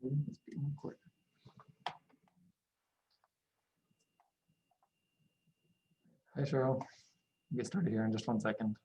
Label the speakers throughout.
Speaker 1: It's being recorded. Hi, Cheryl. We'll get started here in just 1 second.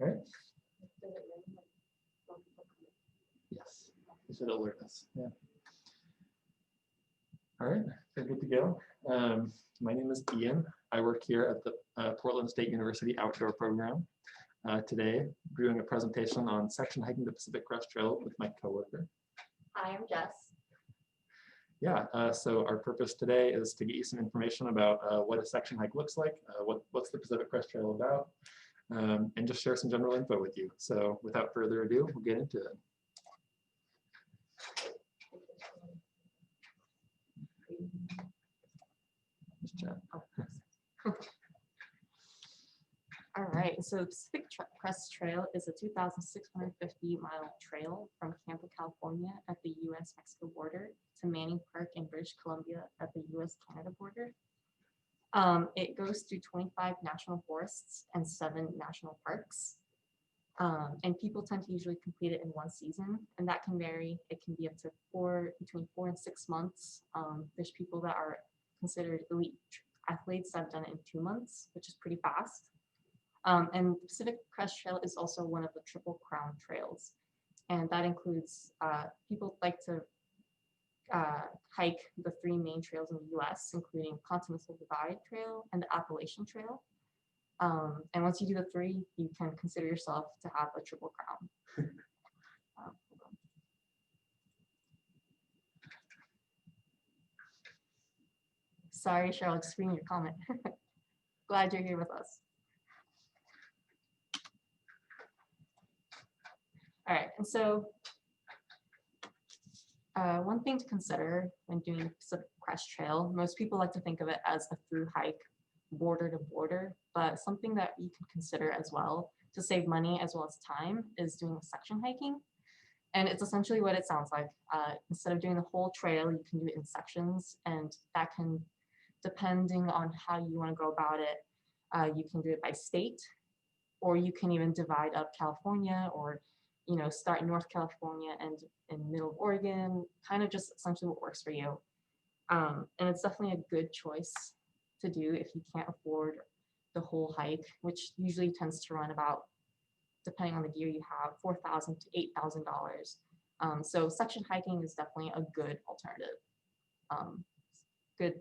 Speaker 1: All right. Yes, it should alert us. Yeah. All right, so good to go. My name is Ian. I work here at the Portland State University Outdoor Program. Today, we're doing a presentation on section hiking the Pacific Crest Trail with my coworker.
Speaker 2: Hi, I'm Jess.
Speaker 1: Yeah, so our purpose today is to get you some information about what a section hike looks like, what's the Pacific Crest Trail about, and just share some general info with you. So without further ado, we'll get into it. Just chat.
Speaker 2: All right, so Pacific Crest Trail is a 2,650-mile trail from Campo, California at the U.S.-Mexico border to Manning Park in British Columbia at the U.S.-Canada border. It goes through 25 national forests and 7 national parks. And people tend to usually complete it in 1 season, and that can vary. It can be up to between 4 and 6 months. There's people that are considered elite athletes that have done it in 2 months, which is pretty fast. And the Pacific Crest Trail is also one of the Triple Crown trails. And that includes, people like to hike the 3 main trails in the US, including Continental Divide Trail and the Appalachian Trail. And once you do the 3, you can consider yourself to have a Triple Crown. Sorry, Cheryl, just reading your comment. Glad you're here with us. All right, and so one thing to consider when doing the Pacific Crest Trail, most people like to think of it as a through hike, border to border, but something that you can consider as well to save money as well as time is doing section hiking. And it's essentially what it sounds like. Instead of doing the whole trail, you can do it in sections, and that can, depending on how you want to go about it, you can do it by state, or you can even divide up California, or start in North California and in middle of Oregon, kind of just essentially what works for you. And it's definitely a good choice to do if you can't afford the whole hike, which usually tends to run about, depending on the gear you have, $4,000 to $8,000. So section hiking is definitely a good alternative, good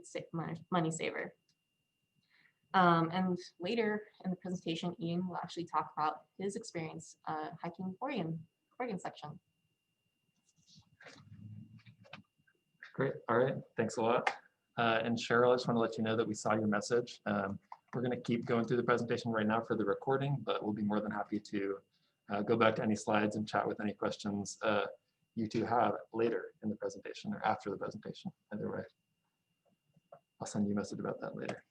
Speaker 2: money saver. And later in the presentation, Ian will actually talk about his experience hiking Oregon section.
Speaker 1: Great. All right. Thanks a lot. And Cheryl, I just want to let you know that we saw your message. We're going to keep going through the presentation right now for the recording, but we'll be more than happy to go back to any slides and chat with any questions you two have later in the presentation or after the presentation. Either way, I'll send you a message about that later.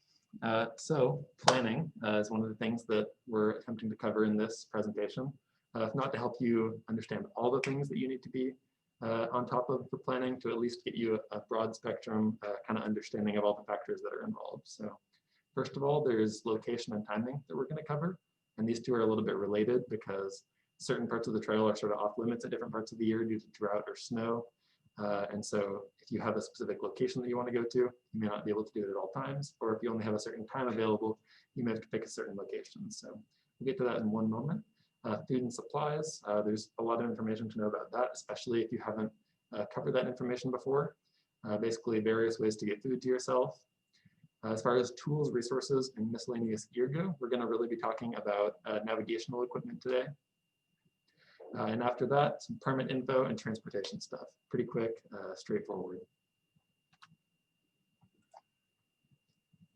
Speaker 1: So planning is one of the things that we're attempting to cover in this presentation. If not to help you understand all the things that you need to be on top of for planning, to at least get you a broad spectrum kind of understanding of all the factors that are involved. So first of all, there's location and timing that we're going to cover. And these two are a little bit related because certain parts of the trail are sort of off limits at different parts of the year due to drought or snow. And so if you have a specific location that you want to go to, you may not be able to do it at all times, or if you only have a certain time available, you may have to pick a certain location. So we'll get to that in one moment. Food and supplies, there's a lot of information to know about that, especially if you haven't covered that information before. Basically various ways to get food to yourself. As far as tools, resources, and miscellaneous gear go, we're going to really be talking about navigational equipment today. And after that, some permit info and transportation stuff. Pretty quick, straightforward.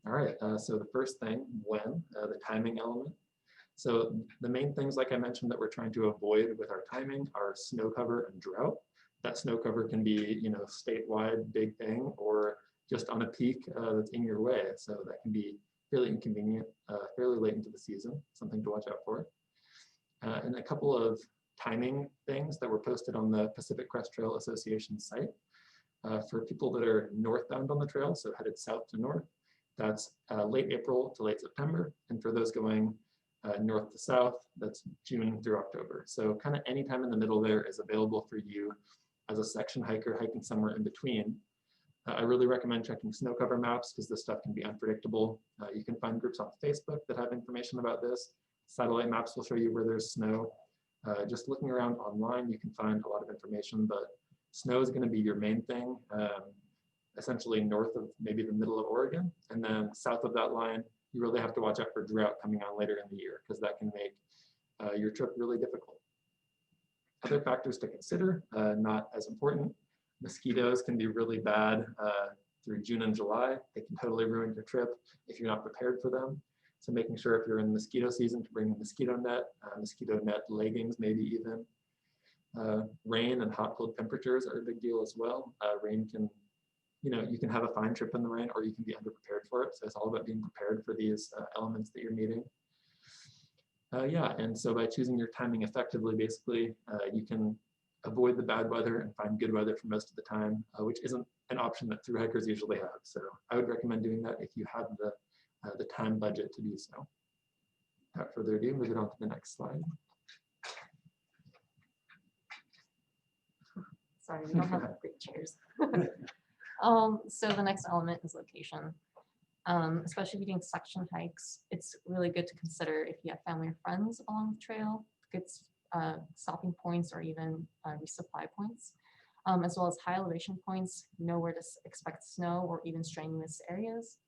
Speaker 1: All right, so the first thing, when, the timing element. So the main things, like I mentioned, that we're trying to avoid with our timing are snow cover and drought. That snow cover can be, statewide big thing, or just on a peak that's in your way. So that can be fairly inconvenient, fairly late into the season, something to watch out for. And a couple of timing things that were posted on the Pacific Crest Trail Association site. For people that are northbound on the trail, so headed south to north, that's late April to late September. And for those going north to south, that's June through October. So kind of any time in the middle there is available for you as a section hiker hiking somewhere in between. I really recommend checking snow cover maps because this stuff can be unpredictable. You can find groups on Facebook that have information about this. Satellite maps will show you where there's snow. Just looking around online, you can find a lot of information, but snow is going to be your main thing, essentially north of maybe the middle of Oregon. And then south of that line, you really have to watch out for drought coming on later in the year because that can make your trip really difficult. Other factors to consider, not as important. Mosquitoes can be really bad through June and July. They can totally ruin your trip if you're not prepared for them. So making sure if you're in mosquito season to bring a mosquito net leggings maybe even. Rain and hot cold temperatures are a big deal as well. Rain can, you can have a fine trip in the rain or you can be underprepared for it. So it's all about being prepared for these elements that you're meeting. Yeah, and so by choosing your timing effectively, basically, you can avoid the bad weather and find good weather for most of the time, which isn't an option that thru hikers usually have. So I would recommend doing that if you have the time budget to do so. Without further ado, move it on to the next slide.
Speaker 2: Sorry, we don't have great chairs. So the next element is location. Especially if you're doing section hikes, it's really good to consider if you have family or friends along the trail, good stopping points or even resupply points, as well as high elevation points, know where to expect snow or even strenuous areas.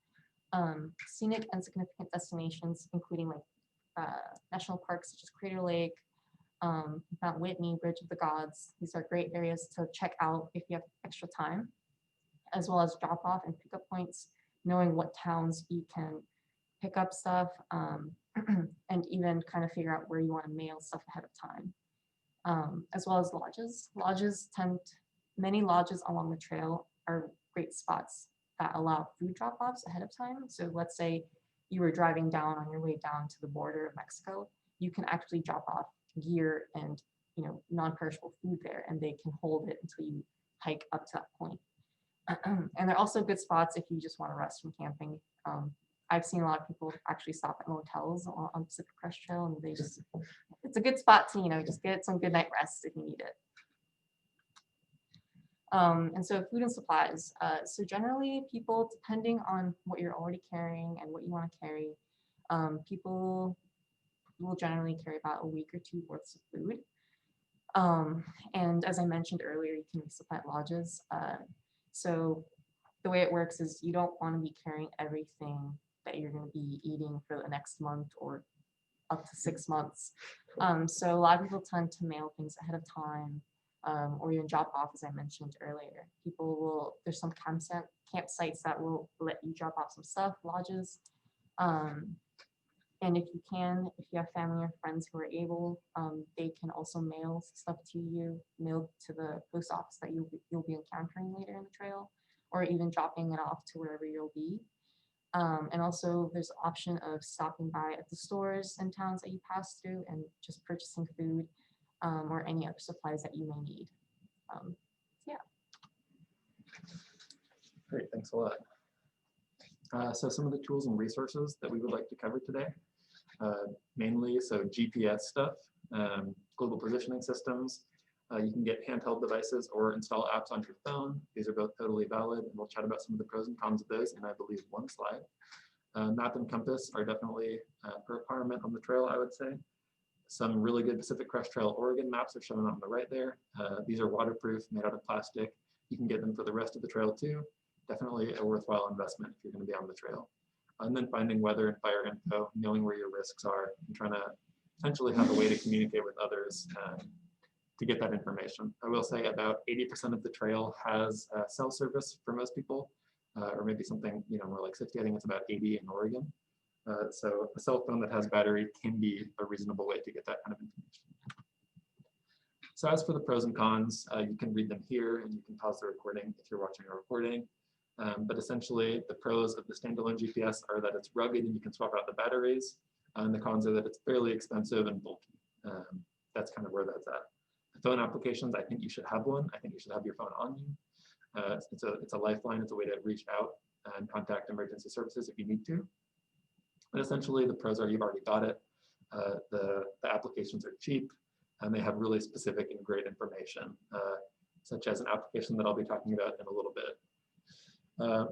Speaker 2: Scenic and significant destinations, including like national parks such as Crater Lake, Mount Whitney, Bridge of the Gods. These are great areas to check out if you have extra time, as well as drop off and pickup points, knowing what towns you can pick up stuff, and even kind of figure out where you want to mail stuff ahead of time, as well as lodges. Many lodges along the trail are great spots that allow food drop-offs ahead of time. So let's say you were driving down on your way down to the border of Mexico, you can actually drop off gear and non-perishable food there, and they can hold it until you hike up to that point. And they're also good spots if you just want to rest from camping. I've seen a lot of people actually stop at motels on Pacific Crest Trail, and it's a good spot to, just get some good night rest if you need it. And so food and supplies. So generally people, depending on what you're already carrying and what you want to carry, people will generally carry about a week or two worth of food. And as I mentioned earlier, you can resupply at lodges. So the way it works is you don't want to be carrying everything that you're going to be eating for the next month or up to 6 months. So a lot of people tend to mail things ahead of time, or even drop off, as I mentioned earlier. There's some campsites that will let you drop off some stuff, lodges. And if you have family or friends who are able, they can also mail stuff to you, mailed to the post office that you'll be encountering later in the trail, or even dropping it off to wherever you'll be. And also there's the option of stopping by at the stores and towns that you pass through and just purchasing food, or any other supplies that you may need. Yeah.
Speaker 1: Great, thanks a lot. So some of the tools and resources that we would like to cover today, mainly GPS stuff, global positioning systems. You can get handheld devices or install apps on your phone. These are both totally valid, and we'll chat about some of the pros and cons of those in, I believe, one slide. Map and compass are definitely a requirement on the trail, I would say. Some really good Pacific Crest Trail Oregon maps are shown on the right there. These are waterproof, made out of plastic. You can get them for the rest of the trail too. Definitely a worthwhile investment if you're going to be on the trail. And then finding weather and fire info, knowing where your risks are, and trying to potentially have a way to communicate with others to get that information. I will say about 80% of the trail has cell service for most people, or maybe something more like 60. I think it's about 80 in Oregon. So a cell phone that has battery can be a reasonable way to get that kind of information. So as for the pros and cons, you can read them here, and you can pause the recording if you're watching a recording. But essentially, the pros of the standalone GPS are that it's rugged and you can swap out the batteries. And the cons are that it's fairly expensive and bulky. That's kind of where that's at. The phone applications, I think you should have one. I think you should have your phone on you. It's a lifeline. It's a way to reach out and contact emergency services if you need to. But essentially, the pros are you've already got it. The applications are cheap, and they have really specific and great information, such as an application that I'll be talking about in a little bit.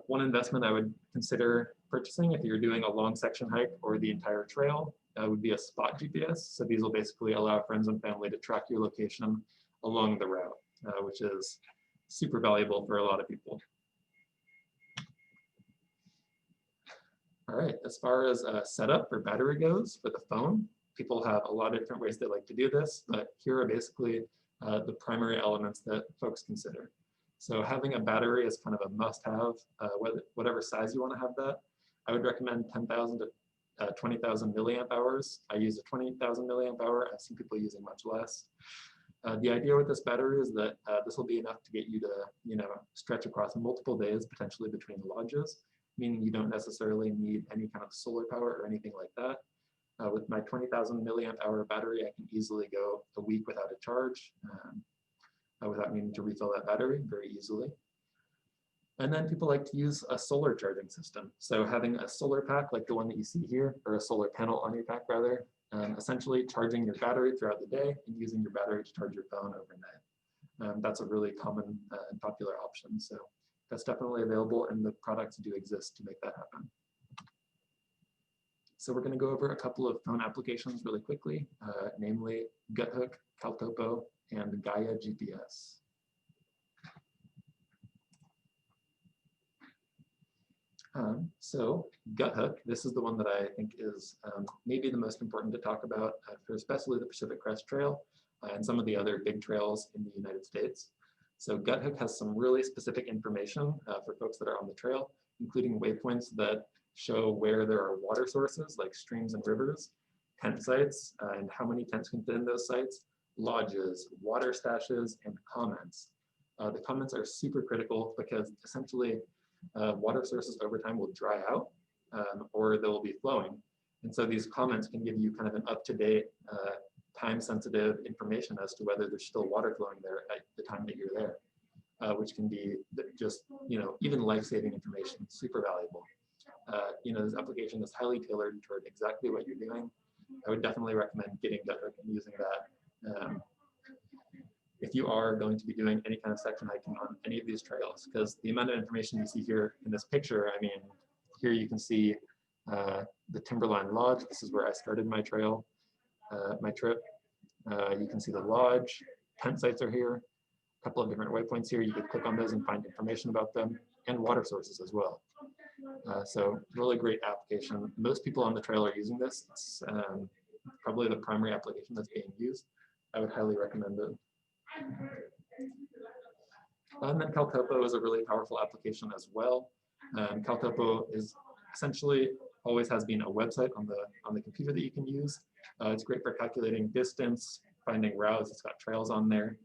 Speaker 1: One investment I would consider purchasing if you're doing a long section hike or the entire trail would be a spot GPS. So these will basically allow friends and family to track your location along the route, which is super valuable for a lot of people. All right, as far as setup for battery goes for the phone, people have a lot of different ways they like to do this, but here are basically the primary elements that folks consider. So having a battery is kind of a must-have, whatever size you want to have that. I would recommend 10,000 to 20,000 milliamp hours. I use a 20,000 milliamp hour. I've seen people using much less. The idea with this battery is that this will be enough to get you to, stretch across multiple days, potentially between lodges, meaning you don't necessarily need any kind of solar power or anything like that. With my 20,000 milliamp hour battery, I can easily go a week without a charge. Without needing to refill that battery very easily. And then people like to use a solar charging system. So having a solar pack like the one that you see here, or a solar panel on your pack rather, essentially charging your battery throughout the day and using your battery to charge your phone overnight. That's a really common and popular option. So that's definitely available, and the products do exist to make that happen. So we're going to go over a couple of phone applications really quickly, namely GutHook, Caltopo, and Gaia GPS. So GutHook, this is the one that I think is maybe the most important to talk about for especially the Pacific Crest Trail and some of the other big trails in the United States. So GutHook has some really specific information for folks that are on the trail, including waypoints that show where there are water sources like streams and rivers, tent sites, and how many tents can fit in those sites, lodges, water stashes, and comments. The comments are super critical because essentially water sources over time will dry out or they will be flowing. And so these comments can give you kind of an up-to-date, time-sensitive information as to whether there's still water flowing there at the time that you're there, which can be just, even life-saving information, super valuable. This application is highly tailored toward exactly what you're doing. I would definitely recommend getting GutHook and using that if you are going to be doing any kind of section hiking on any of these trails, because the amount of information you see here in this picture, here you can see the Timberline Lodge. This is where I started my trail, my trip. You can see the lodge, tent sites are here, a couple of different waypoints here. You could click on those and find information about them, and water sources as well. So really great application. Most people on the trail are using this. It's probably the primary application that's being used. I would highly recommend it. And then Caltopo is a really powerful application as well. Caltopo is essentially always has been a website on the computer that you can use. It's great for calculating distance, finding routes. It's got trails on there.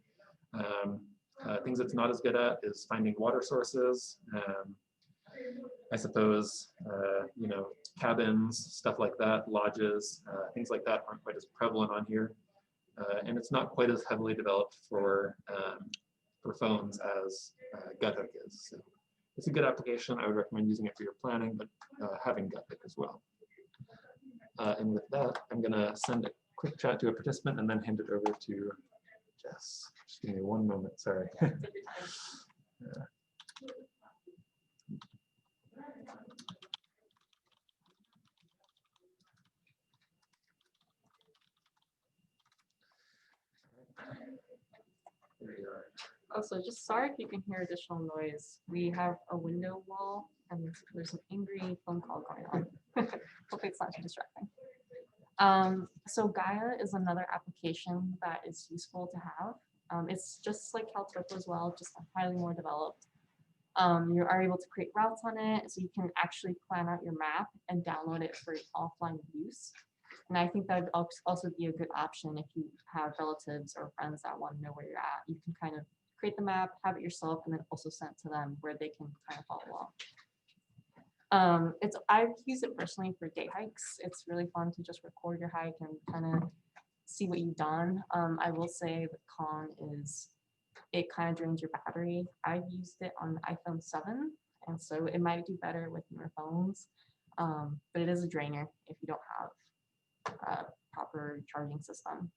Speaker 1: Things it's not as good at is finding water sources. I suppose, cabins, stuff like that, lodges, things like that aren't quite as prevalent on here. And it's not quite as heavily developed for phones as GutHook is. So it's a good application. I would recommend using it for your planning, but having GutHook as well. And with that, I'm going to send a quick chat to a participant and then hand it over to Jess. Just give me one moment, sorry.
Speaker 2: Also, just sorry if you can hear additional noise. We have a window wall and there's an angry phone call going on. Hopefully it's not too distracting. So Gaia is another application that is useful to have. It's just like Caltopo as well, just highly more developed. You are able to create routes on it, so you can actually plan out your map and download it for offline use. And I think that would also be a good option if you have relatives or friends that want to know where you're at. You can kind of create the map, have it yourself, and then also send it to them where they can kind of follow along. I've used it personally for day hikes. It's really fun to just record your hike and kind of see what you've done. I will say the con is it kind of drains your battery. I've used it on the iPhone 7, and so it might do better with newer phones, but it is a drainer if you don't have a proper charging system.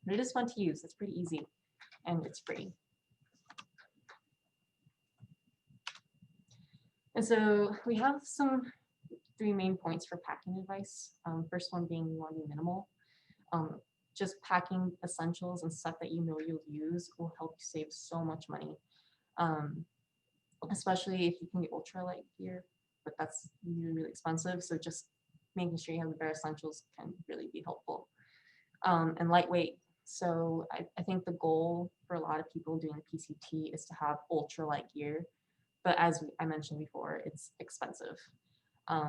Speaker 2: But it is fun to use. It's pretty easy, and it's free. And so we have some 3 main points for packing advice. First one being you want to be minimal. Just packing essentials and stuff that you know you'll use will help you save so much money, especially if you can get ultralight gear, but that's really, really expensive. So just making sure you have the bare essentials can really be helpful. And lightweight. So I think the goal for a lot of people doing PCT is to have ultralight gear. But as I mentioned before, it's expensive.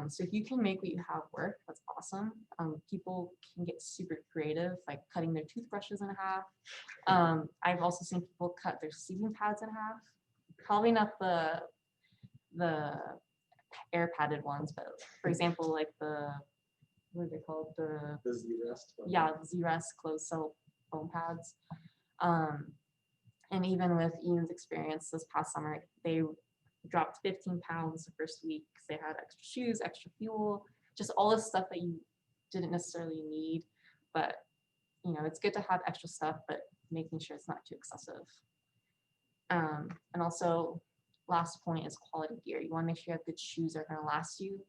Speaker 2: So if you can make what you have work, that's awesome. People can get super creative, like cutting their toothbrushes in half. I've also seen people cut their sleeping pads in half. Probably not the air padded ones, but for example, like what are they called?
Speaker 1: The Z-Rest.
Speaker 2: Yeah, Z-Rest closed cell foam pads. And even with Ian's experience this past summer, they dropped 15 pounds the first week because they had extra shoes, extra fuel, just all this stuff that you didn't necessarily need. But you know, it's good to have extra stuff, but making sure it's not too excessive. And also, last point is quality gear. You want to make sure you have good shoes that are going to last you.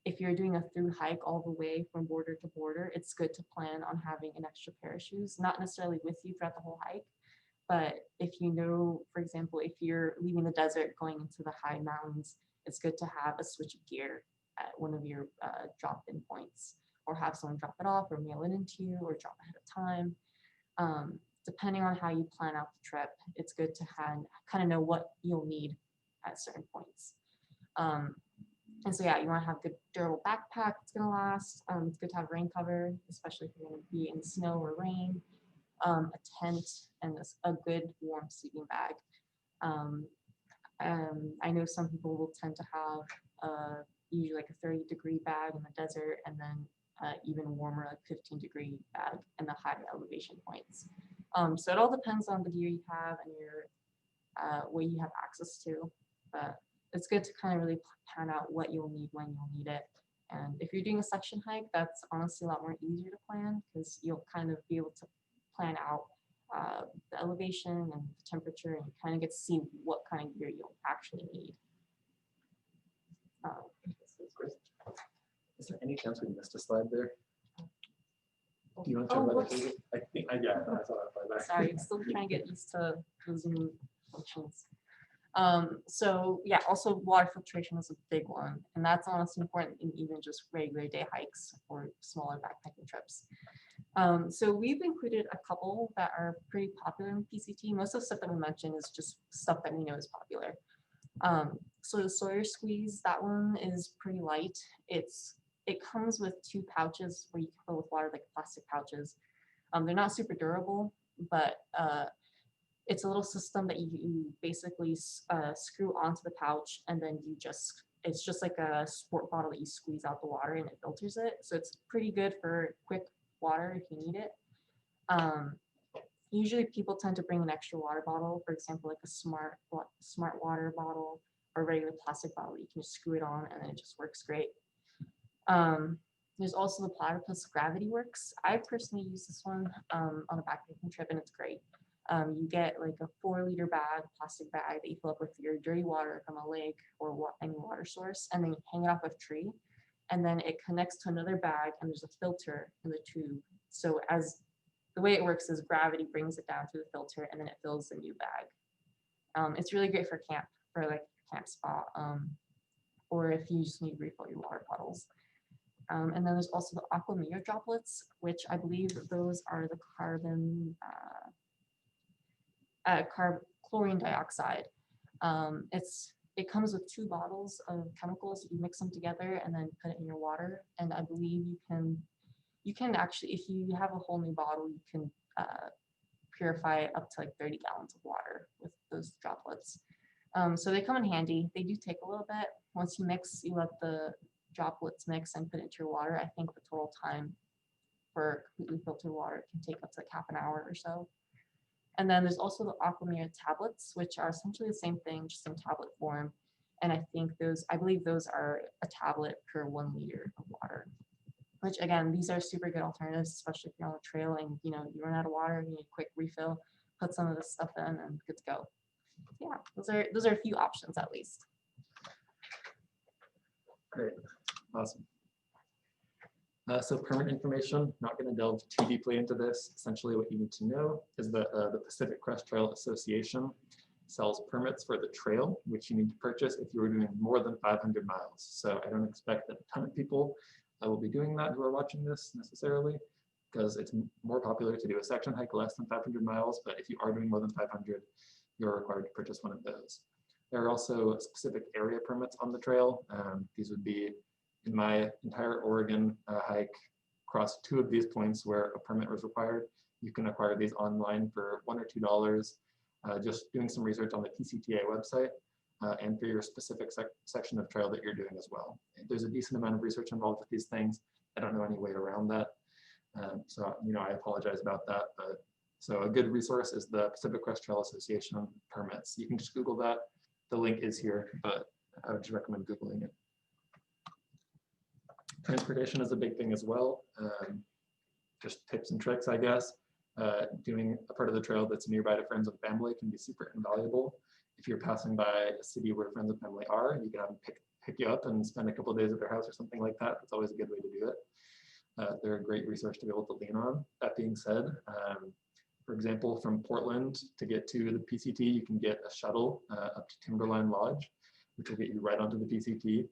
Speaker 2: If you're doing a through hike all the way from border to border, it's good to plan on having an extra pair of shoes, not necessarily with you throughout the whole hike, but if you know, for example, if you're leaving the desert going into the high mountains, it's good to have a switch of gear at one of your drop-in points, or have someone drop it off or mail it into you or drop ahead of time. Depending on how you plan out the trip, it's good to kind of know what you'll need at certain points. And so yeah, you want to have a good durable backpack that's going to last. It's good to have rain cover, especially if you're going to be in snow or rain. A tent, and a good warm sleeping bag. I know some people will tend to have usually like a 30-degree bag in the desert, and then even warmer, like 15-degree bag in the high elevation points. So it all depends on the gear you have and your what you have access to. But it's good to kind of really plan out what you'll need when you'll need it. And if you're doing a section hike, that's honestly a lot more easier to plan because you'll kind of be able to plan out the elevation and the temperature, and you kind of get to see what kind of gear you'll actually need.
Speaker 1: Is there any chance we missed a slide there? Do you want to talk about that? I think, yeah, I saw that slide back.
Speaker 2: Sorry, I'm still trying to get used to those new functions. So yeah, also water filtration is a big one, and that's honestly important in even just regular day hikes or smaller backpacking trips. So we've included a couple that are pretty popular in PCT. Most of the stuff that we mentioned is just stuff that we know is popular. So the Sawyer Squeeze, that one is pretty light. It comes with 2 pouches where you can fill with water, like plastic pouches. They're not super durable, but it's a little system that you basically screw onto the pouch, and then it's just like a sport bottle that you squeeze out the water and it filters it. So it's pretty good for quick water if you need it. Usually people tend to bring an extra water bottle, for example, like a smart water bottle or a regular plastic bottle. You can just screw it on and then it just works great. There's also the Platypus Gravity Works. I personally use this one on a backpacking trip, and it's great. You get like a 4-liter bag, plastic bag that you fill up with your dirty water from a lake or any water source, and then you hang it off a tree, and then it connects to another bag, and there's a filter in the tube. So as the way it works is gravity brings it down through the filter, and then it fills the new bag. It's really great for camp, for like camp spot, or if you just need to refill your water bottles. And then there's also the Aqua Mio droplets, which I believe those are the chlorine dioxide. It comes with 2 bottles of chemicals. You mix them together and then put it in your water. And I believe you can actually, if you have a whole new bottle, you can purify up to like 30 gallons of water with those droplets. So they come in handy. They do take a little bit. Once you mix, you let the droplets mix and put it into your water. I think the total time for completely filtered water can take up to like half an hour or so. And then there's also the Aquamira tablets, which are essentially the same thing, just in tablet form. And I believe those are a tablet per 1 liter of water. Which again, these are super good alternatives, especially if you're on a trail and you run out of water, you need a quick refill, put some of this stuff in and good to go. Yeah, those are a few options at least.
Speaker 1: Great, awesome. So permit information, not going to delve too deeply into this. Essentially what you need to know is that the Pacific Crest Trail Association sells permits for the trail, which you need to purchase if you are doing more than 500 miles. So I don't expect that a ton of people will be doing that who are watching this necessarily, because it's more popular to do a section hike less than 500 miles, but if you are doing more than 500, you're required to purchase one of those. There are also specific area permits on the trail. These would be, in my entire Oregon hike, across 2 of these points where a permit was required. You can acquire these online for $1 or $2, just doing some research on the PCTA website, and for your specific section of trail that you're doing as well. There's a decent amount of research involved with these things. I don't know any way around that. So, I apologize about that. But so a good resource is the Pacific Crest Trail Association permits. You can just Google that. The link is here, but I would just recommend Googling it. Transportation is a big thing as well. Just tips and tricks, I guess. Doing a part of the trail that's nearby to friends and family can be super invaluable. If you're passing by a city where friends and family are, you can have them pick you up and spend a couple of days at their house or something like that. That's always a good way to do it. They're a great resource to be able to lean on. That being said, for example, from Portland to get to the PCT, you can get a shuttle up to Timberline Lodge, which will get you right onto the PCT.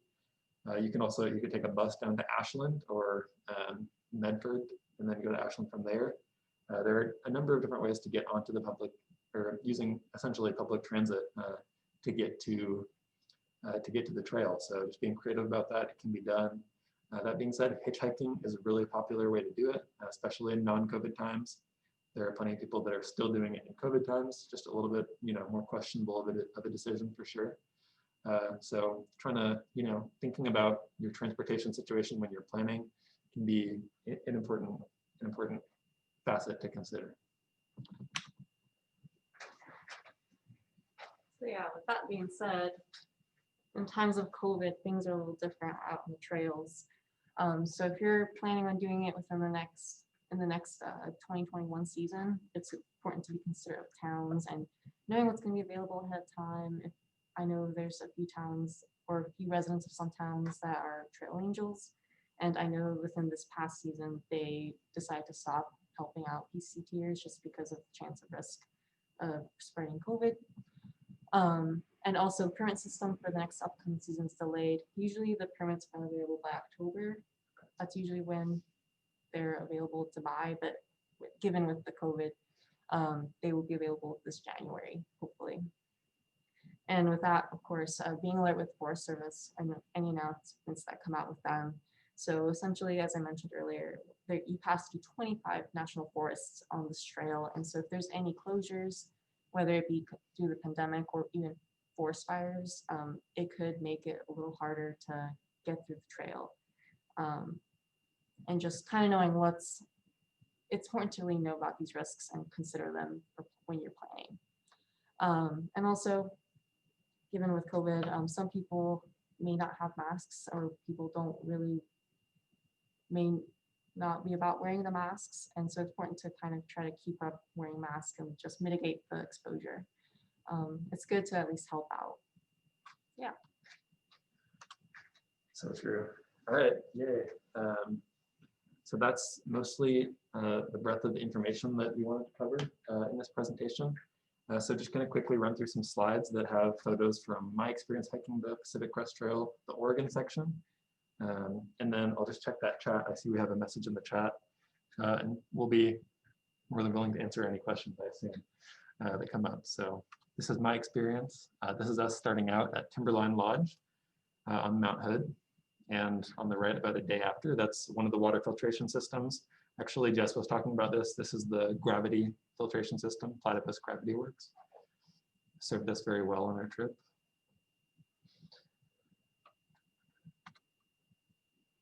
Speaker 1: You could take a bus down to Ashland or Medford and then go to Ashland from there. There are a number of different ways to get onto the public, or using essentially public transit to get to the trail. So just being creative about that, it can be done. That being said, hitchhiking is a really popular way to do it, especially in non-COVID times. There are plenty of people that are still doing it in COVID times, just a little bit, more questionable of a decision for sure. So trying to, thinking about your transportation situation when you're planning can be an important facet to consider.
Speaker 2: So yeah, with that being said, in times of COVID, things are a little different out on the trails. So if you're planning on doing it within the next 2021 season, it's important to be considerate of towns and knowing what's going to be available ahead of time. I know there's a few towns or a few residents of some towns that are trail angels, and I know within this past season they decided to stop helping out PCTers just because of the chance of risk of spreading COVID. And also permit system for the next upcoming season is delayed. Usually the permits are available by October. That's usually when they're available to buy, but given with the COVID, they will be available this January, hopefully. And with that, of course, being alert with Forest Service and any announcements that come out with them. So essentially, as I mentioned earlier, you pass through 25 national forests on this trail. And so if there's any closures, whether it be due to the pandemic or even forest fires, it could make it a little harder to get through the trail. And just kind of knowing it's important to really know about these risks and consider them when you're planning. And also, given with COVID, some people may not have masks, or people may not be about wearing the masks. And so it's important to kind of try to keep up wearing masks and just mitigate the exposure. It's good to at least help out. Yeah.
Speaker 1: So true. All right, yay. So that's mostly the breadth of the information that we wanted to cover in this presentation. So just going to quickly run through some slides that have photos from my experience hiking the Pacific Crest Trail, the Oregon section. And then I'll just check that chat. I see we have a message in the chat, and we'll be more than willing to answer any questions, I assume, that come up. So this is my experience. This is us starting out at Timberline Lodge on Mount Hood. And on the right, about a day after, that's one of the water filtration systems Actually, Jess was talking about this. This is the gravity filtration system, Platypus Gravity Works. Served us very well on our trip.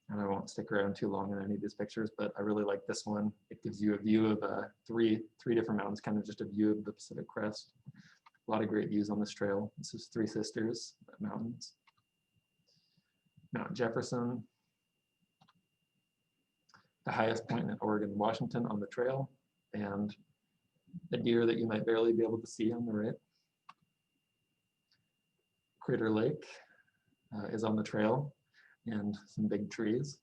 Speaker 1: And I won't stick around too long in any of these pictures, but I really like this one. It gives you a view of three different mountains, kind of just a view of the Pacific Crest. A lot of great views on this trail. This is Three Sisters Mountains. Mount Jefferson, the highest point in Oregon, Washington on the trail, and a deer that you might barely be able to see on the right. Crater Lake is on the trail, and some big trees.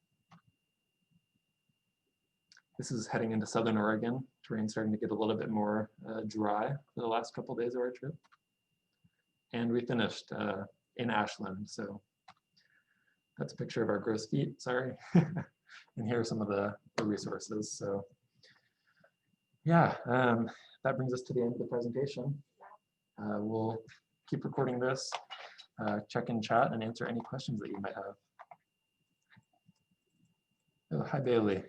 Speaker 1: This is heading into southern Oregon. Terrain's starting to get a little bit more dry for the last couple of days of our trip. And we finished in Ashland, so that's a picture of our gross feet, sorry. And here are some of the resources. So yeah, that brings us to the end of the presentation. We'll keep recording this, check in chat and answer any questions that you might have. Oh, hi Bailey.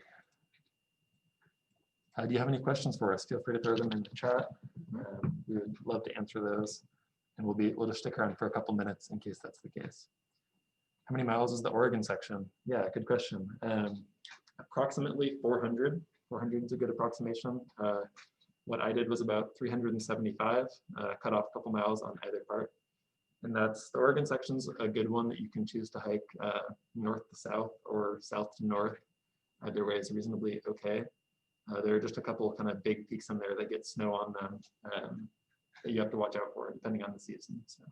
Speaker 1: Do you have any questions for us? Feel free to throw them in the chat. We would love to answer those. And we'll just stick around for a couple minutes in case that's the case. How many miles is the Oregon section? Yeah, good question. Approximately 400. 400 is a good approximation. What I did was about 375, cut off a couple miles on either part. And that's, the Oregon section's a good one that you can choose to hike north to south or south to north. Either way is reasonably okay. There are just a couple kind of big peaks in there that get snow on them that you have to watch out for depending on the season. So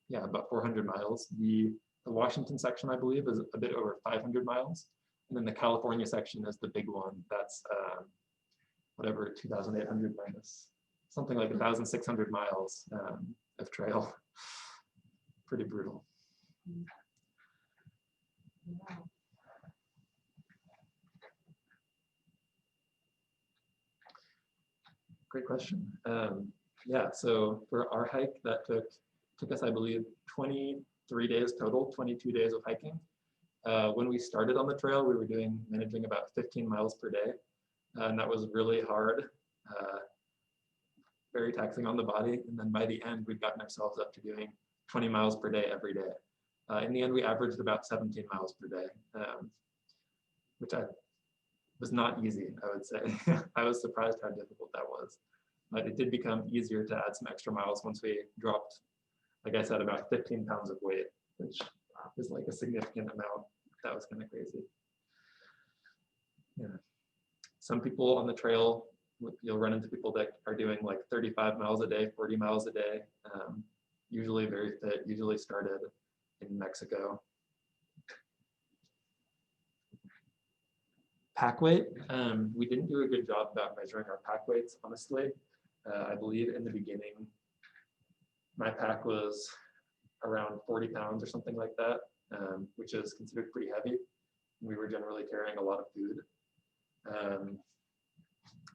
Speaker 1: yeah, about 400 miles. The Washington section, I believe, is a bit over 500 miles. And then the California section is the big one. That's whatever, 2,800 minus, something like 1,600 miles of trail. Pretty brutal.
Speaker 2: Wow.
Speaker 1: Great question. Yeah, so for our hike, that took us, I believe, 23 days total, 22 days of hiking. When we started on the trail, we were managing about 15 miles per day. And that was really hard, very taxing on the body. And then by the end, we'd gotten ourselves up to doing 20 miles per day every day. In the end, we averaged about 17 miles per day, which was not easy, I would say. I was surprised how difficult that was. But it did become easier to add some extra miles once we dropped, like I said, about 15 pounds of weight, which is like a significant amount. That was kind of crazy. Yeah. Some people on the trail, you'll run into people that are doing like 35 miles a day, 40 miles a day, usually very fit, usually started in Mexico. Pack weight, we didn't do a good job about measuring our pack weights, honestly. I believe in the beginning, my pack was around 40 pounds or something like that, which is considered pretty heavy. We were generally carrying a lot of food.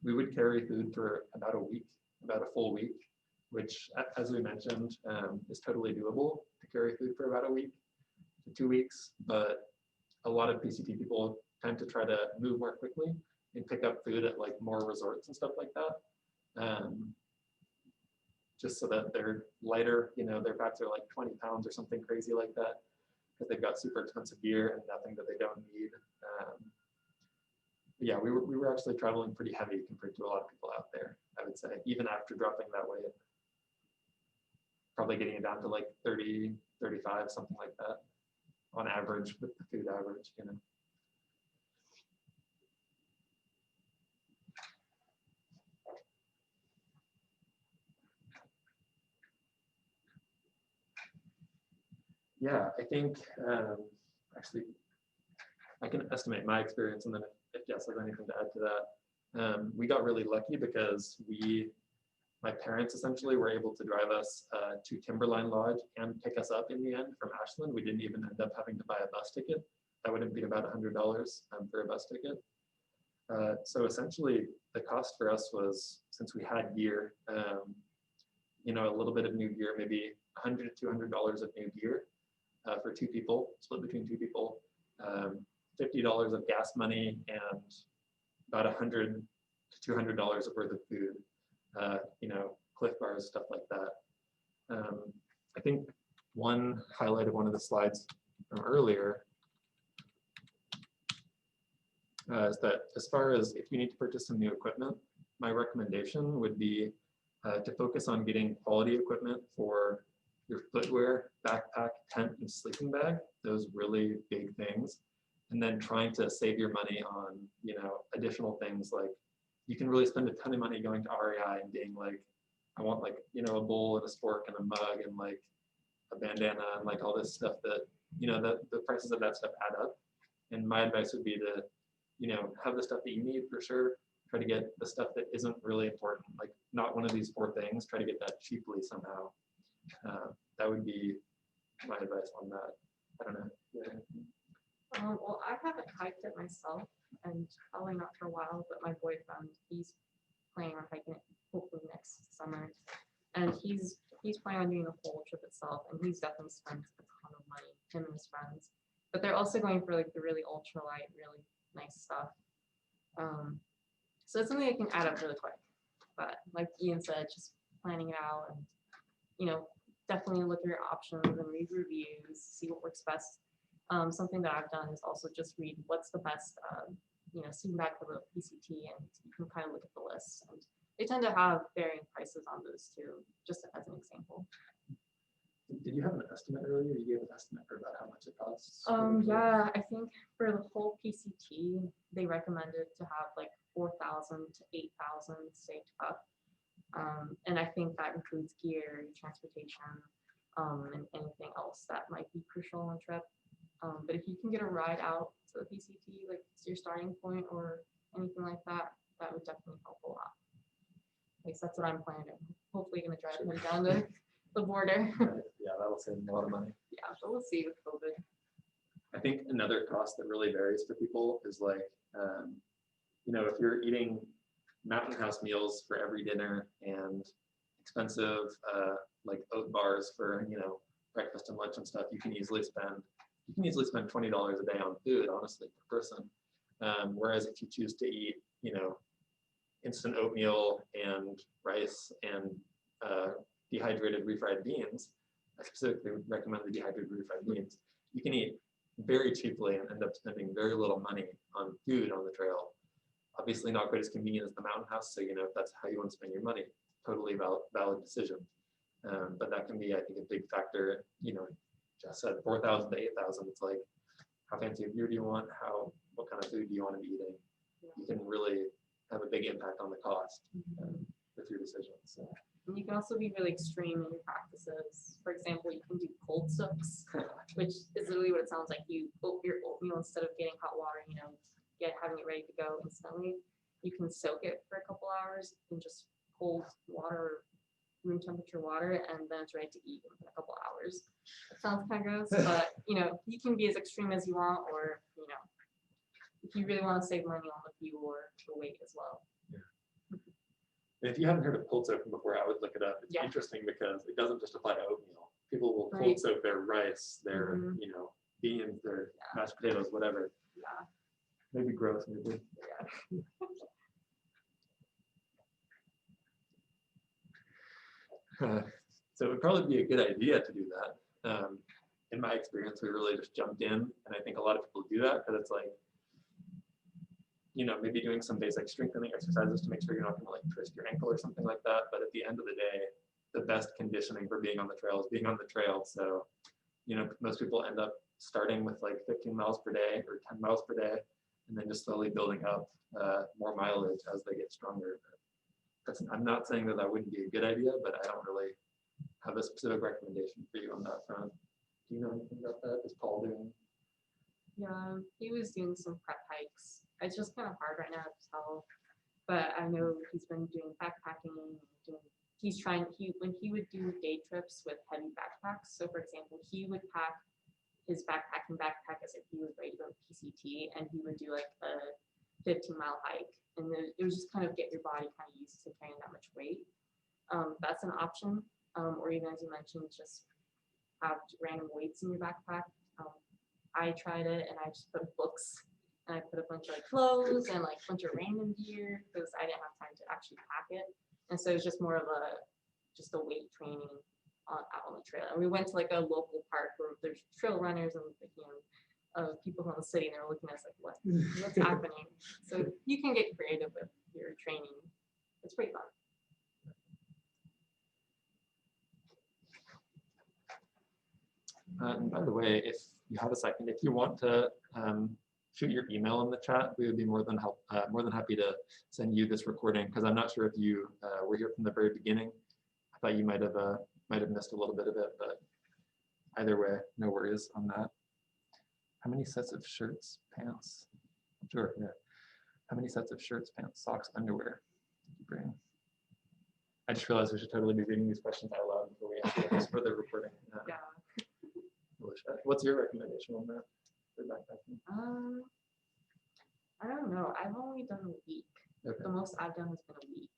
Speaker 1: We would carry food for about a week, about a full week, which, as we mentioned, is totally doable to carry food for about a week to 2 weeks, but a lot of PCT people tend to try to move more quickly and pick up food at like more resorts and stuff like that. Just so that they're lighter, you know, their packs are like 20 pounds or something crazy like that, because they've got super expensive gear and nothing that they don't need. Yeah, we were actually traveling pretty heavy compared to a lot of people out there, I would say, even after dropping that weight. Probably getting it down to like 30, 35, something like that, on average, with the food average, you know. Yeah, I think, actually, I can estimate my experience, and then if Jess has anything to add to that. We got really lucky because my parents essentially were able to drive us to Timberline Lodge and pick us up in the end from Ashland. We didn't even end up having to buy a bus ticket. That would have been about $100 for a bus ticket. So essentially, the cost for us was, since we had gear, you know, a little bit of new gear, maybe $100 to $200 of new gear for 2 people, split between 2 people, $50 of gas money, and about $100 to $200 worth of food, you know, Cliff Bars, stuff like that. I think one highlight of one of the slides from earlier is that as far as if you need to purchase some new equipment, my recommendation would be to focus on getting quality equipment for your footwear, backpack, tent, and sleeping bag, those really big things, and then trying to save your money on, you know, additional things. Like you can really spend a ton of money going to REI and being like, I want like, you know, a bowl and a spork and a mug and like a bandana and like all this stuff that, you know, the prices of that stuff add up. And my advice would be to, you know, have the stuff that you need for sure. Try to get the stuff that isn't really important, like not one of these 4 things. Try to get that cheaply somehow. That would be my advice on that. I don't know. Yeah.
Speaker 2: Well, I haven't hiked it myself, and probably not for a while, but my boyfriend, he's planning on hiking it hopefully next summer. And he's planning on doing the whole trip itself, and he's definitely spent a ton of money, him and his friends. But they're also going for like the really ultralight, really nice stuff. So it's something that can add up really quick. But like Ian said, just planning it out and, you know, definitely look at your options and read reviews, see what works best. Something that I've done is also just read what's the best, you know, sleeping bag for the PCT, and you can kind of look at the list. And they tend to have varying prices on those too, just as an example.
Speaker 1: Did you have an estimate earlier? You gave an estimate for about how much it costs?
Speaker 2: Yeah, I think for the whole PCT, they recommended to have like 4,000 to 8,000 saved up. And I think that includes gear, transportation, and anything else that might be crucial on the trip. But if you can get a ride out to the PCT, like it's your starting point or anything like that, that would definitely help a lot. At least that's what I'm planning. Hopefully gonna drive him down to the border.
Speaker 1: Right. Yeah, that'll save a lot of money.
Speaker 2: Yeah, but we'll see with COVID.
Speaker 1: I think another cost that really varies for people is like, you know, if you're eating mountain house meals for every dinner and expensive like oat bars for, you know, breakfast and lunch and stuff, you can easily spend $20 a day on food, honestly, per person. Whereas if you choose to eat, you know, instant oatmeal and rice and dehydrated refried beans, I specifically recommend the dehydrated refried beans. You can eat very cheaply and end up spending very little money on food on the trail. Obviously not quite as convenient as the mountain house, so you know, if that's how you want to spend your money, totally valid decision. But that can be, I think, a big factor. You know, Jess said 4,000 to 8,000. It's like, how fancy of beer do you want? What kind of food do you want to be eating? You can really have a big impact on the cost with your decisions. So.
Speaker 2: And you can also be really extreme in your practices. For example, you can do cold soaks, which is literally what it sounds like. You oat your oatmeal instead of getting hot water, you know, having it ready to go instantly. You can soak it for a couple hours in just cold water, room temperature water, and then it's ready to eat in a couple hours. It sounds kind of gross, but you know, you can be as extreme as you want, or you know, if you really want to save money on the fuel or the weight as well.
Speaker 1: And if you haven't heard of cold soaking before, I would look it up. It's interesting because it doesn't just apply to oatmeal. People will cold soak their rice, their you know, beans, their mashed potatoes, whatever.
Speaker 2: Yeah.
Speaker 1: Maybe gross, maybe.
Speaker 2: Yeah.
Speaker 1: So it would probably be a good idea to do that. In my experience, we really just jumped in, and I think a lot of people do that because it's like, you know, maybe doing some basic strengthening exercises to make sure you're not going to like twist your ankle or something like that. But at the end of the day, the best conditioning for being on the trail is being on the trail. So, you know, most people end up starting with like 15 miles per day or 10 miles per day, and then just slowly building up more mileage as they get stronger. I'm not saying that wouldn't be a good idea, but I don't really have a specific recommendation for you on that front. Do you know anything about that? Is Paul doing?
Speaker 2: Yeah, he was doing some prep hikes. It's just kind of hard right now to tell, but I know he's been doing backpacking. When he would do day trips with heavy backpacks. So for example, he would pack his backpack as if he was ready to go to PCT, and he would do like a 15-mile hike. And then it was just kind of get your body kind of used to carrying that much weight. That's an option. Or even as you mentioned, just have random weights in your backpack. I tried it and I just put books and I put a bunch of like clothes and like a bunch of random gear because I didn't have time to actually pack it. And so it was just more of just a weight training out on the trail. And we went to like a local park where there's trail runners and people from the city, and they're looking at us like, what's happening? So you can get creative with your training. It's pretty fun.
Speaker 1: And by the way, if you have a second, if you want to shoot your email in the chat, we would be more than happy to send you this recording, because I'm not sure if you were here from the very beginning. I thought you might have missed a little bit of it, but either way, no worries on that. How many sets of shirts, pants? Sure, yeah. How many sets of shirts, pants, socks, underwear did you bring? I just realized we should totally be reading these questions out loud before we answer this for the recording.
Speaker 2: Yeah.
Speaker 1: What's your recommendation on that?
Speaker 2: I don't know. I've only done a week.
Speaker 1: Okay.
Speaker 2: The most I've done has been a week.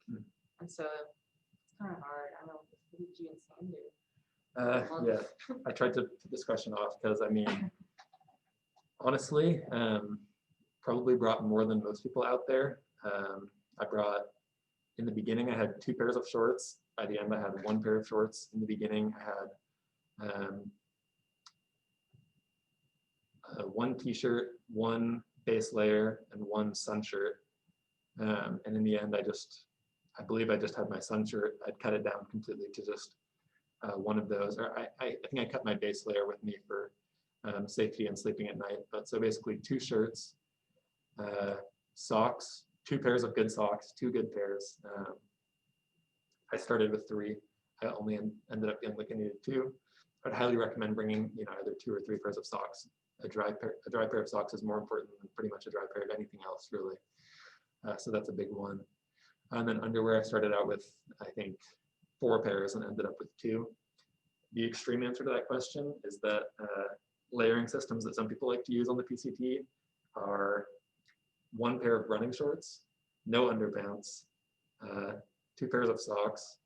Speaker 2: And so it's kind of hard. I don't know, what did you and Sam do?
Speaker 1: Yeah, I tried to put this question off because, I mean, honestly, probably brought more than most people out there. I brought, in the beginning, I had 2 pairs of shorts. By the end, I had 1 pair of shorts. In the beginning, I had 1 t-shirt, 1 base layer, and 1 sun shirt. And in the end, I believe I just had my sun shirt. I'd cut it down completely to just 1 of those. Or I think I cut my base layer with me for safety and sleeping at night. But so basically 2 shirts, socks, 2 pairs of good socks, 2 good pairs. I started with 3. I only ended up feeling like I needed 2. I'd highly recommend bringing, either 2 or 3 pairs of socks. A dry pair of socks is more important than pretty much a dry pair of anything else, really. So that's a big one. And then underwear, I started out with, I think, 4 pairs and ended up with 2. The extreme answer to that question is that layering systems that some people like to use on the PCT are 1 pair of running shorts, no underpants, 2 pairs of socks,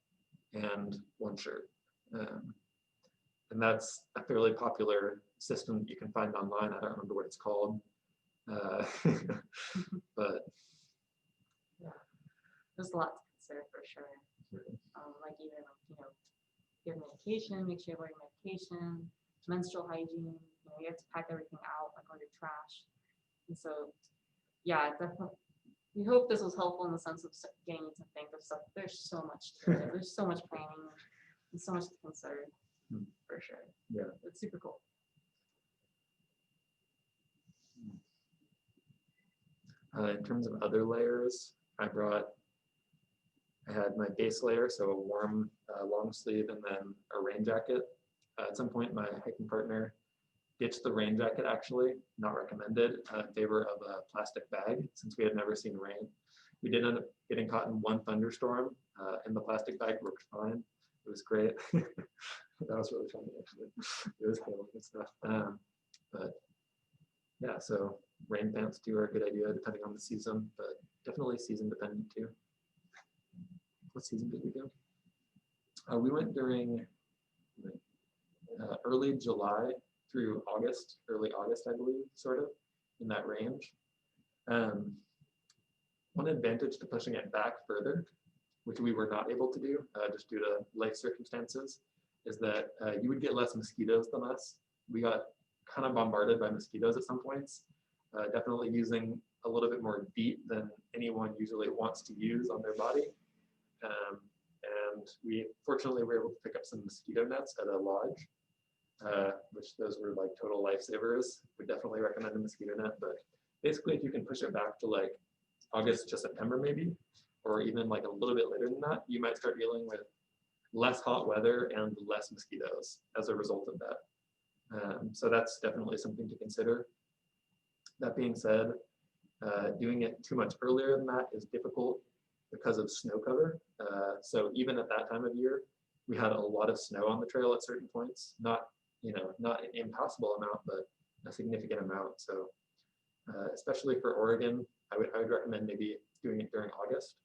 Speaker 1: and 1 shirt. And that's a fairly popular system that you can find online. I don't remember what it's called, but
Speaker 2: yeah, there's a lot to consider for sure. Like even your medication, make sure you have your medication, menstrual hygiene. You have to pack everything out, like all your trash. And so, yeah, definitely. We hope this was helpful in the sense of getting you to think of stuff. There's so much to it. There's so much planning and so much to consider. For sure.
Speaker 1: Yeah.
Speaker 2: It's super cool.
Speaker 1: In terms of other layers, I had my base layer, so a warm long sleeve, and then a rain jacket. At some point, my hiking partner ditched the rain jacket, actually, not recommended, in favor of a plastic bag, since we had never seen rain. We did end up getting caught in 1 thunderstorm, and the plastic bag worked fine. It was great. That was really funny, actually. It was hail and stuff. But yeah, so rain pants too are a good idea depending on the season, but definitely season dependent too. What season did we do? We went during early July through August, early August, I believe, sort of, in that range. One advantage to pushing it back further, which we were not able to do just due to life circumstances, is that you would get less mosquitoes than us. We got kind of bombarded by mosquitoes at some points, definitely using a little bit more DEET than anyone usually wants to use on their body. And we fortunately were able to pick up some mosquito nets at a lodge, which those were like total lifesavers. Would definitely recommend a mosquito net, but basically if you can push it back to like August to September maybe, or even like a little bit later than that, you might start dealing with less hot weather and less mosquitoes as a result of that. So that's definitely something to consider. That being said, doing it too much earlier than that is difficult because of snow cover. So even at that time of year, we had a lot of snow on the trail at certain points. Not an impossible amount, but a significant amount. So especially for Oregon, I would recommend maybe doing it during August.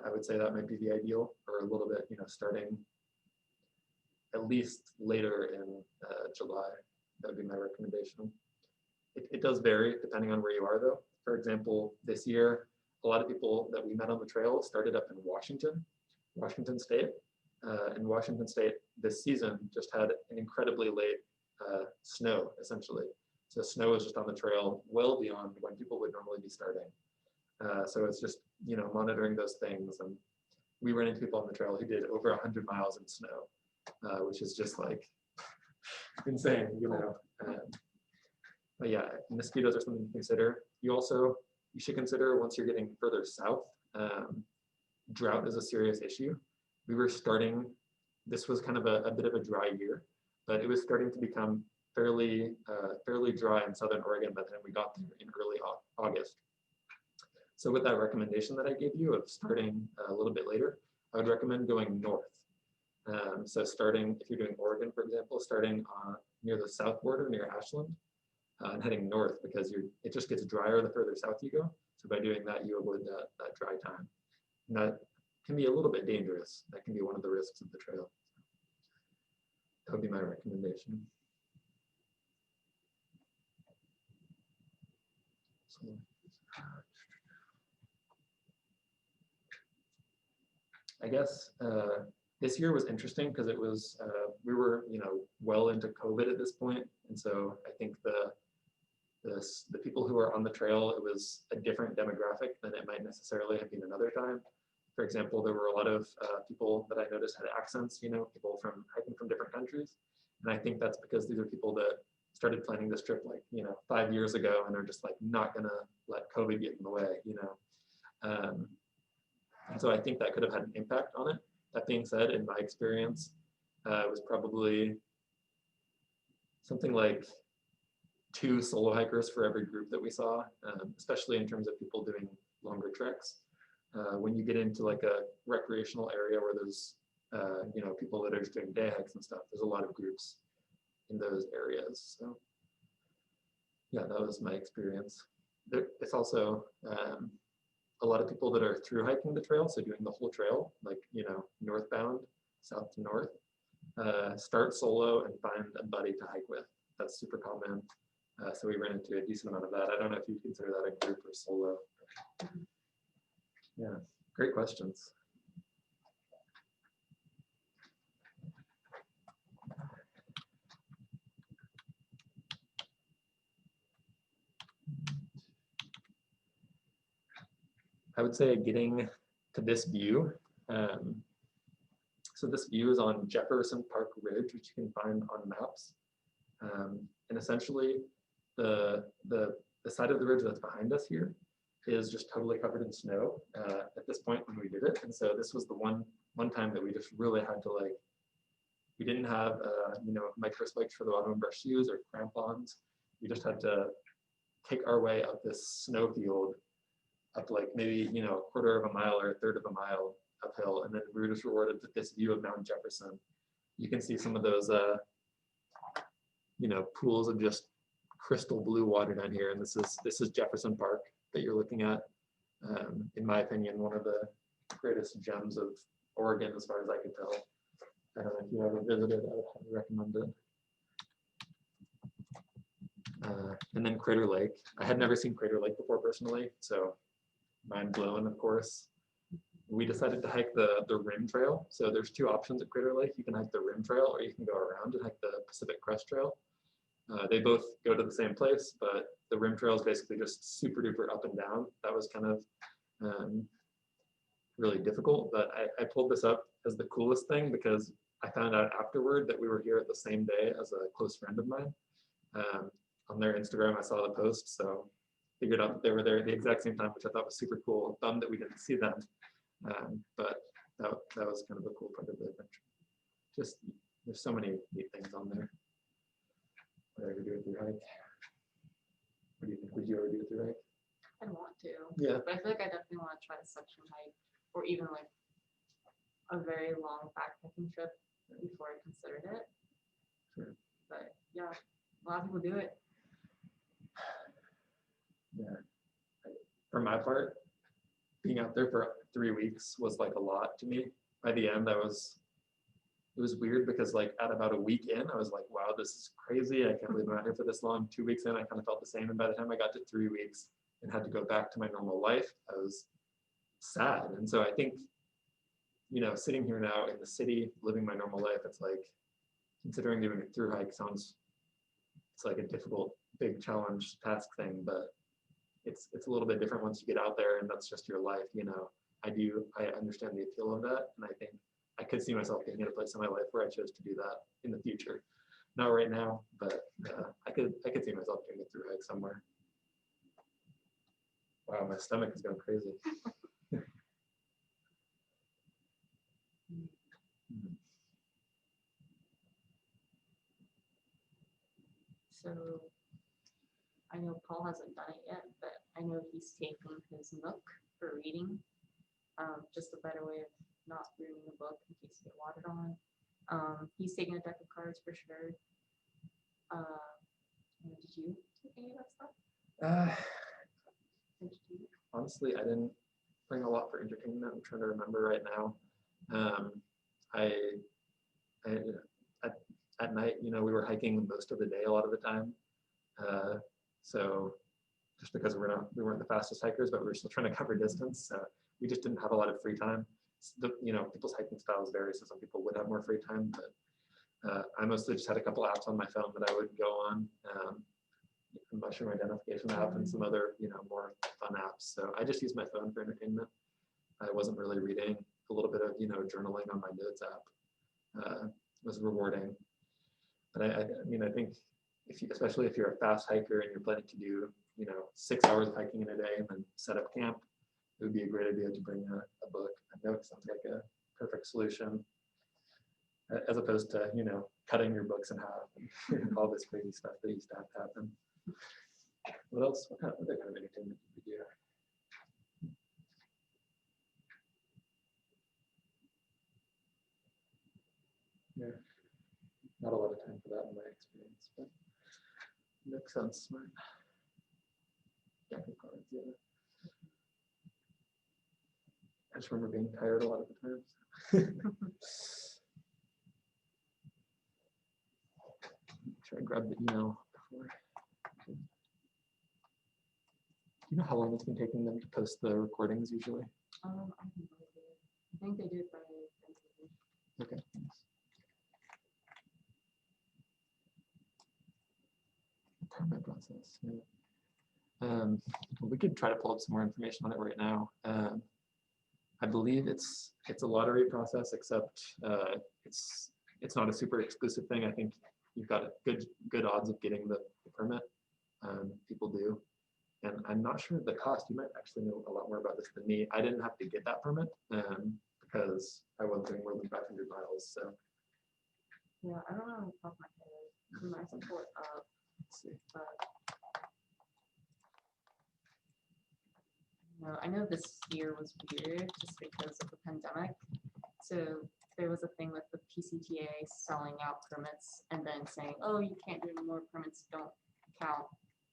Speaker 1: I would say that might be the ideal, or a little bit, starting at least later in July. That would be my recommendation. It does vary depending on where you are though. For example, this year, a lot of people that we met on the trail started up in Washington State. And Washington State this season just had an incredibly late snow, essentially. So snow is just on the trail well beyond when people would normally be starting. So it's just, monitoring those things. And we ran into people on the trail who did over 100 miles in snow, which is just like insane, But yeah, mosquitoes are something to consider. You should consider once you're getting further south, drought is a serious issue. We were starting, this was kind of a bit of a dry year, but it was starting to become fairly dry in Southern Oregon by the time we got there in early August. So with that recommendation that I gave you of starting a little bit later, I would recommend going north. So starting, if you're doing Oregon, for example, starting near the south border, near Ashland, and heading north because it just gets drier the further south you go. So by doing that, you avoid that dry time. And that can be a little bit dangerous. That can be one of the risks of the trail. That would be my recommendation. So, I guess this year was interesting because it was we were well into COVID at this point, and so I think the people who were on the trail, it was a different demographic than it might necessarily have been another time. For example, there were a lot of people that I noticed had accents, people from hiking from different countries, and I think that's because these are people that started planning this trip 5 years ago, and they're just like not gonna let COVID get in the way, And so I think that could have had an impact on it. That being said, in my experience, it was probably something like 2 solo hikers for every group that we saw, especially in terms of people doing longer treks. When you get into like a recreational area where there's people that are just doing day hikes and stuff, there's a lot of groups in those areas. So yeah, that was my experience. It's also a lot of people that are through hiking the trail, so doing the whole trail, like northbound, south to north, start solo and find a buddy to hike with. That's super common. So we ran into a decent amount of that. I don't know if you consider that a group or solo. Yeah, great questions. I would say getting to this view. So this view is on Jefferson Park Ridge, which you can find on maps. And essentially, the side of the ridge that's behind us here is just totally covered in snow at this point when we did it. And so this was the one time that we just really had to we didn't have micro spikes for the bottom of our shoes or crampons. We just had to take our way up this snow field up maybe a quarter of a mile or a third of a mile uphill, and then we were just rewarded with this view of Mount Jefferson. You can see some of those pools of just crystal blue water down here, and this is Jefferson Park that you're looking at. In my opinion, one of the greatest gems of Oregon as far as I can tell. I don't know if you ever visited, I would highly recommend it. And then Crater Lake. I had never seen Crater Lake before personally, so mind blown, of course. We decided to hike the rim trail. So there's 2 options at Crater Lake. You can hike the rim trail, or you can go around and hike the Pacific Crest Trail. They both go to the same place, but the rim trail is basically just super duper up and down. That was kind of really difficult, but I pulled this up as the coolest thing because I found out afterward that we were here at the same day as a close friend of mine. On their Instagram, I saw the post, so figured out that they were there at the exact same time, which I thought was super cool. Bummed that we didn't see them, but that was kind of a cool part of the adventure. Just there's so many neat things on there. What did I ever do with your hike? What do you think? Would you ever do with your hike?
Speaker 2: I want to.
Speaker 1: Yeah.
Speaker 2: But I feel like I definitely want to try the section hike, or even a very long backpacking trip before I considered it.
Speaker 1: Sure.
Speaker 2: But yeah, a lot of people do it.
Speaker 1: Yeah. For my part, being out there for 3 weeks was a lot to me. By the end, I was it was weird because like at about a week in, I was like, wow, this is crazy. I can't believe I'm out here for this long. 2 weeks in, I kind of felt the same. And by the time I got to 3 weeks and had to go back to my normal life, I was sad. And so I think, you know, sitting here now in the city, living my normal life, it's like considering doing a through hike sounds, it's like a difficult, big challenge task thing, but it's a little bit different once you get out there and that's just your life, you know. I understand the appeal of that, and I think I could see myself being in a place in my life where I chose to do that in the future. Not right now, but I could see myself doing a through hike somewhere. Wow, my stomach is going crazy.
Speaker 2: So I know Paul hasn't done it yet, but I know he's taking his Nook for reading. Just a better way of not reading the book in case you get watered on. He's taking a deck of cards for sure. Did you take any of that stuff?
Speaker 1: Honestly, I didn't bring a lot for entertainment. I'm trying to remember right now. At night, you know, we were hiking most of the day a lot of the time. So just because we weren't the fastest hikers, but we were still trying to cover distance. So we just didn't have a lot of free time. You know, people's hiking styles vary, so some people would have more free time, but I mostly just had a couple apps on my phone that I would go on, a mushroom identification app and some other, you know, more fun apps. So I just used my phone for entertainment. I wasn't really reading. A little bit of, you know, journaling on my notes app was rewarding. But I mean, I think especially if you're a fast hiker and you're planning to do, you know, 6 hours of hiking in a day and then set up camp, it would be a great idea to bring a book. A note sounds like a perfect solution, as opposed to, you know, cutting your books in half and all this crazy stuff that used to have to happen. What else? What other kind of entertainment did we do? Yeah, not a lot of time for that in my experience, but makes sense. Right? Deck of cards, yeah. I just remember being tired a lot of the times. Try and grab the email before. Do you know how long it's been taking them to post the recordings usually?
Speaker 2: I have no idea. I think they do it by Wednesday.
Speaker 1: Okay, thanks. Permit process. Yeah. Well, we could try to pull up some more information on it right now. I believe it's a lottery process, except it's not a super exclusive thing. I think you've got a good odds of getting the permit. People do, and I'm not sure of the cost. You might actually know a lot more about this than me. I didn't have to get that permit because I wasn't doing more than 500 miles. So
Speaker 2: yeah, I don't know off the top of my head. We might have to pull it up.
Speaker 1: let's see.
Speaker 2: No, I know this year was weird just because of the pandemic. So there was a thing with the PCTA selling out permits and then saying, oh, you can't do any more permits, don't count.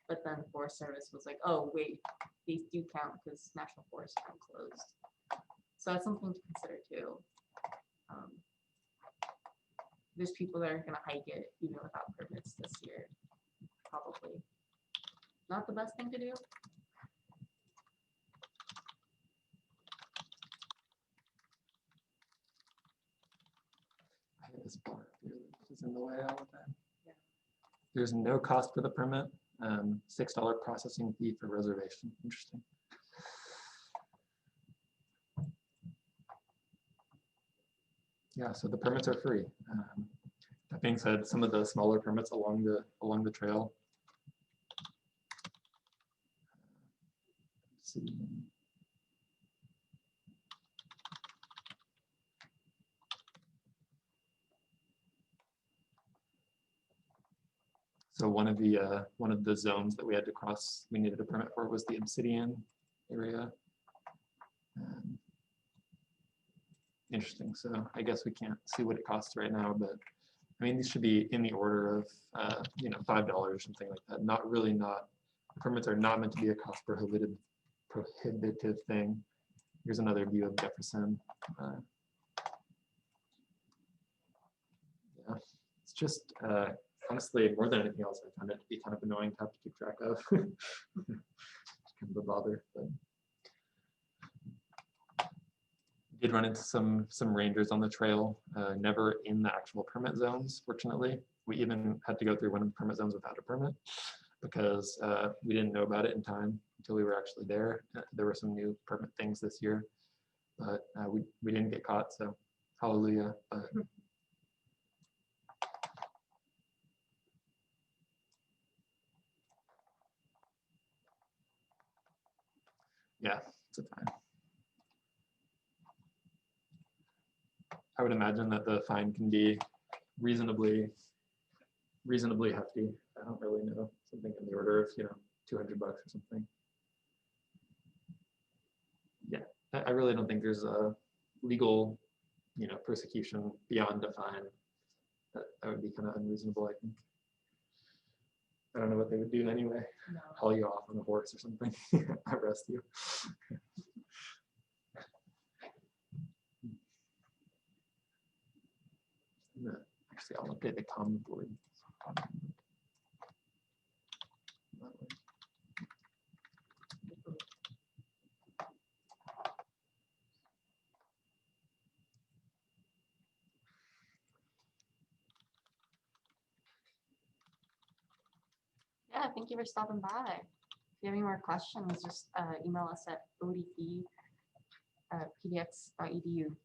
Speaker 2: But then Forest Service was like, oh, wait, these do count because National Forests are closed. So that's something to consider too. There's people that are going to hike it even without permits this year. Probably not the best thing to do.
Speaker 1: I have this bar here that is in the way all the time.
Speaker 2: Yeah.
Speaker 1: There's no cost for the permit. $6 processing fee for reservation. Interesting. Yeah, so the permits are free. That being said, some of the smaller permits along the trail. Let's see. So one of the zones that we had to cross, we needed a permit for, was the Obsidian area. Interesting. So I guess we can't see what it costs right now, but I mean, these should be in the order of you know, $5 or something like that. Not really, not permits are not meant to be a cost prohibitive thing. Here's another view of Jefferson. It's just honestly, more than anything else, I found it to be kind of annoying to have to keep track of. Kind of a bother. But did run into some rangers on the trail, never in the actual permit zones, fortunately. We even had to go through one of the permit zones without a permit because we didn't know about it in time until we were actually there. There were some new permit things this year, but we didn't get caught, so hallelujah. But yeah, it's a fine. I would imagine that the fine can be reasonably hefty. I don't really know, something in the order of, $200 or something. Yeah, I really don't think there's a legal, persecution beyond a fine. That would be kind of unreasonable, I think. I don't know what they would do anyway.
Speaker 2: No.
Speaker 1: Haul you off on a horse or something, arrest you. Actually, I'll update the common board.
Speaker 2: Yeah, thank you for stopping by. If you have any more questions, just email us at odp@pdx.edu.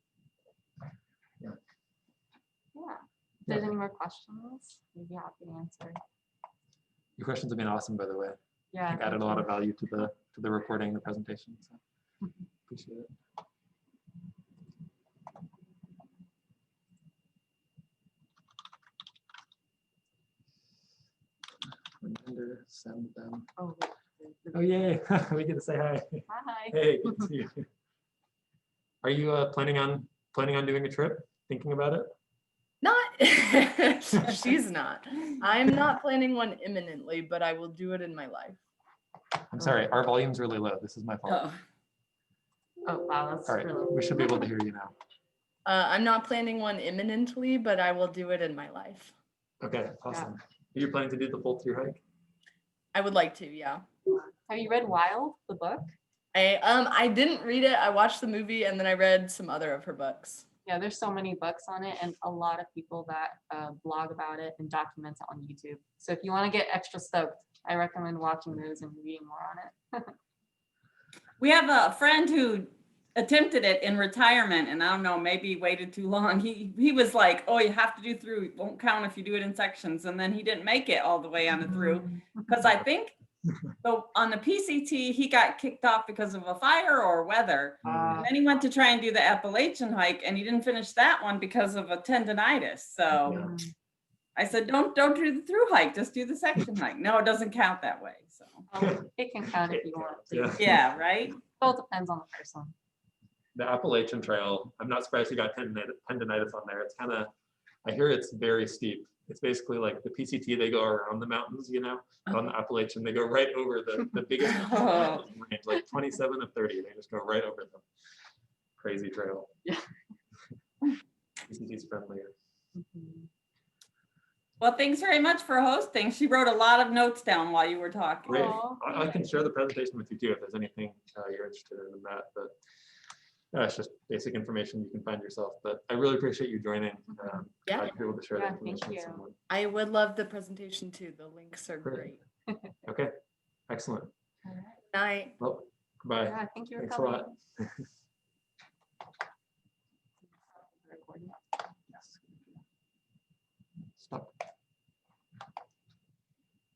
Speaker 1: Yeah.
Speaker 2: Yeah. If there's any more questions, we'd be happy to answer.
Speaker 1: Your questions have been awesome, by the way.
Speaker 2: Yeah.
Speaker 1: You've added a lot of value to the recording, the presentation. So appreciate it. Reminder, send them.
Speaker 2: Oh,
Speaker 1: Oh yay! We get to say hi.
Speaker 2: hi.
Speaker 1: Hey, good to see you. Are you planning on doing a trip? Thinking about it?
Speaker 3: Not, she's not. I'm not planning one imminently, but I will do it in my life.
Speaker 1: I'm sorry, our volume's really low. This is my fault.
Speaker 3: Oh.
Speaker 2: Oh, wow, that's
Speaker 1: All right,
Speaker 2: really
Speaker 1: we should be able to hear you now.
Speaker 3: I'm not planning one imminently, but I will do it in my life.
Speaker 1: Okay, awesome. Are you planning to do the full through hike?
Speaker 3: I would like to, yeah.
Speaker 2: Have you read Wild, the book?
Speaker 3: I didn't read it. I watched the movie and then I read some other of her books.
Speaker 2: Yeah, there's so many books on it and a lot of people that blog about it and document it on YouTube. So if you want to get extra stoked, I recommend watching those and reading more on it.
Speaker 4: We have a friend who attempted it in retirement, and I don't know, maybe waited too long. He was like, oh, you have to do through, it won't count if you do it in sections. And then he didn't make it all the way on the through, because I think on the PCT, he got kicked off because of a fire or weather. And then he went to try and do the Appalachian hike, and he didn't finish that one because of a tendonitis. So I said, don't do the through hike, just do the section hike. No, it doesn't count that way. So
Speaker 2: It can count if you want to.
Speaker 4: yeah, right?
Speaker 2: So it depends on the person.
Speaker 1: The Appalachian Trail, I'm not surprised you got tendonitis on there. It's kind of, I hear it's very steep. It's basically like the PCT, they go around the mountains, but on the Appalachian, they go right over the biggest range, like 27 of 30. They just go right over them. Crazy trail.
Speaker 2: Yeah.
Speaker 1: PCT's friendlier.
Speaker 4: Well, thanks very much for hosting. She wrote a lot of notes down while you were talking.
Speaker 1: Great.
Speaker 2: Aw,
Speaker 1: I can share the presentation with you too if there's anything you're interested in that. But it's just basic information you can find yourself. But I really appreciate you joining.
Speaker 3: Yeah.
Speaker 1: I'd be able to share
Speaker 2: Yeah,
Speaker 1: that information
Speaker 2: thank
Speaker 1: with
Speaker 2: you.
Speaker 1: someone.
Speaker 3: I would love the presentation too. The links are
Speaker 1: Great.
Speaker 3: great.
Speaker 1: Okay, excellent.
Speaker 2: all right.
Speaker 3: Night.
Speaker 1: Well, goodbye.
Speaker 2: Yeah, thank you for
Speaker 1: Thanks a
Speaker 2: coming.
Speaker 1: lot.